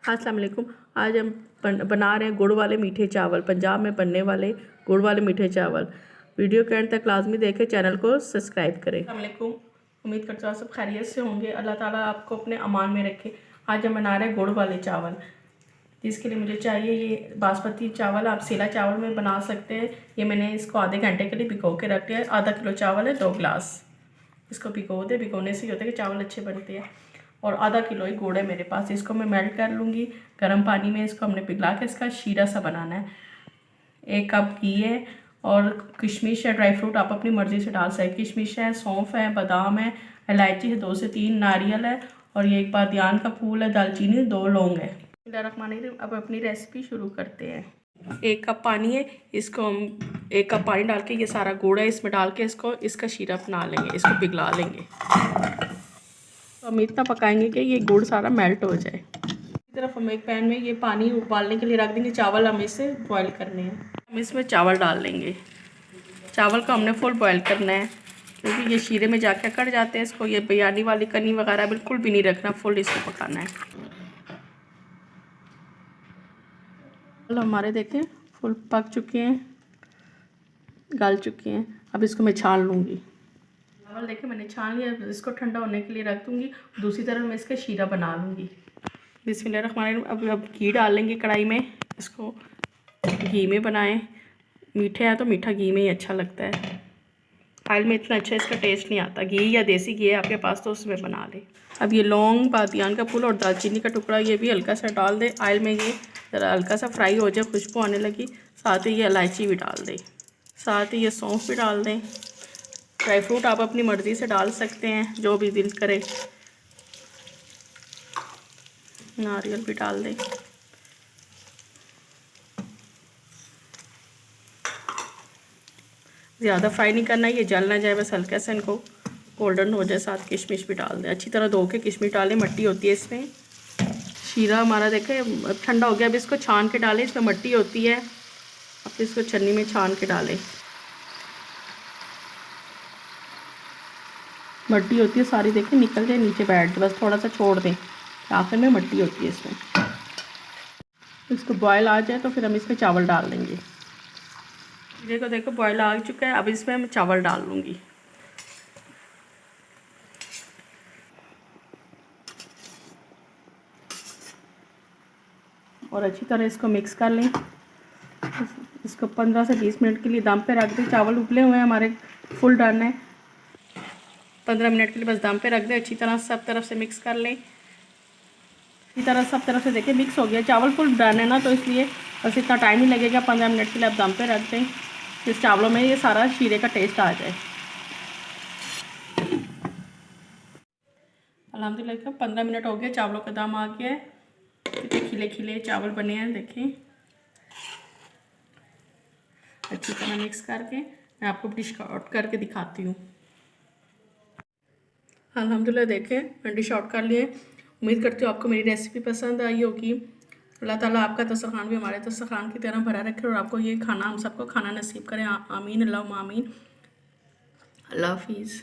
अस्सलाम वालेकुम। आज हम बना रहे हैं गुड़ वाले मीठे चावल, पंजाब में बनने वाले गुड़ वाले मीठे चावल। वीडियो के एंड तक लाजमी देखें, चैनल को सब्सक्राइब करें। अस्सलाम वालेकुम। उम्मीद करता हूँ सब खैरियत से होंगे। अल्लाह ताला आपको अपने अमान में रखे। आज हम बना रहे हैं गुड़ वाले चावल, जिसके लिए मुझे चाहिए ये बासमती चावल। आप सेला चावल में बना सकते हैं। ये मैंने इसको आधे घंटे के लिए भिगो के रख दिया है। आधा किलो चावल है, 2 गिलास इसको भिगो दे। भिगोने से होता है कि चावल अच्छे बनते हैं। और आधा किलो ही गुड़ है मेरे पास, इसको मैं मेल्ट कर लूँगी गर्म पानी में। इसको हमने पिघला के इसका शीरा सा बनाना है। 1 कप घी है और किशमिश है, ड्राई फ्रूट आप अपनी मर्ज़ी से डाल सकते हैं। किशमिश है, सौंफ है, बादाम है, इलायची है 2 से 3, नारियल है और ये एक बादियान का फूल है, दालचीनी 2 लौंग है। अब अपनी रेसिपी शुरू करते हैं। 1 कप पानी है, इसको हम 1 कप पानी डाल के ये सारा गुड़ है इसमें डाल के इसका शीरा बना लेंगे, इसको पिघला लेंगे। तो हम इतना पकाएंगे कि ये गुड़ सारा मेल्ट हो जाए। इसी तरफ हम एक पैन में ये पानी उबालने के लिए रख देंगे। चावल हम इसे बॉईल करने हैं। हम इसमें चावल डाल लेंगे। चावल को हमने फुल बॉईल करना है, क्योंकि ये शीरे में जाके कट जाते हैं। इसको ये बिरयानी वाली कनी वगैरह बिल्कुल भी नहीं रखना, फुल इसको पकाना है। चावल हमारे देखें फुल पक चुके हैं, गल चुके हैं। अब इसको मैं छान लूँगी। चावल देखें मैंने छान लिया, इसको ठंडा होने के लिए रख दूँगी। दूसरी तरफ मैं इसका शीरा बना लूँगी। बिस्मिल्लाहिर्रहमानिर्रहीम। अब घी डाल लेंगे कढ़ाई में। इसको घी में बनाएं। मीठे हैं तो मीठा घी में ही अच्छा लगता है। ऑयल में इतना अच्छा इसका टेस्ट नहीं आता। घी या देसी घी है आपके पास तो उसमें बना लें। अब ये लौंग, बादियान का फूल और दालचीनी का टुकड़ा ये भी हल्का सा डाल दें ऑयल में। ये ज़रा हल्का सा फ्राई हो जाए, खुशबू आने लगी। साथ ही ये इलायची भी डाल दें, साथ ही ये सौंफ भी डाल दें। ड्राई फ्रूट आप अपनी मर्ज़ी से डाल सकते हैं, जो भी दिल करे। नारियल भी डाल दें। ज़्यादा फ्राई नहीं करना है, ये जल ना जाए, बस हल्का सा इनको गोल्डन हो जाए। साथ किशमिश भी डाल दें, अच्छी तरह धो के किशमिश डालें, मट्टी होती है इसमें। शीरा हमारा देखें ठंडा हो गया। अब इसको छान के डालें, इसमें मट्टी होती है। अब इसको छन्नी में छान के डालें। मट्टी होती है सारी, देखें निकल जाए नीचे बैठ, बस थोड़ा सा छोड़ दें, आखिर में मट्टी होती है इसमें। इसको बॉयल आ जाए तो फिर हम इसमें चावल डाल देंगे। देखो बॉयल आ चुका है। अब इसमें मैं चावल डाल लूँगी। और अच्छी तरह इसको मिक्स कर लें। इसको 15 से 20 मिनट के लिए दम पे रख दें। चावल उबले हुए हैं हमारे, फुल डन है। 15 मिनट के लिए बस दम पे रख दें। अच्छी तरह सब तरफ से मिक्स कर लें। इसी तरह सब तरफ से देखिए मिक्स हो गया। चावल फुल डन है ना, तो इसलिए बस इतना टाइम ही लगेगा। 15 मिनट के लिए आप दम पे रख दें, इस चावलों में ये सारा शीरे का टेस्ट आ जाए। अल्हम्दुलिल्लाह 15 मिनट हो गए, चावलों का दम आ गया है। कितने खिले खिले चावल बने हैं देखें। अच्छी तरह मिक्स करके मैं आपको डिश आउट करके दिखाती हूँ। अल्हम्दुलिल्लाह देखें मैं डिश आउट कर लिए। उम्मीद करती हूँ आपको मेरी रेसिपी पसंद आई होगी। अल्लाह ताला आपका दस्तरखान भी हमारे दस्तरखान की तरह भरा रखे और आपको ये खाना, हम सबको खाना नसीब करें। आमीन, अल्लाहुम्मा आमीन। अल्लाह हाफिज़।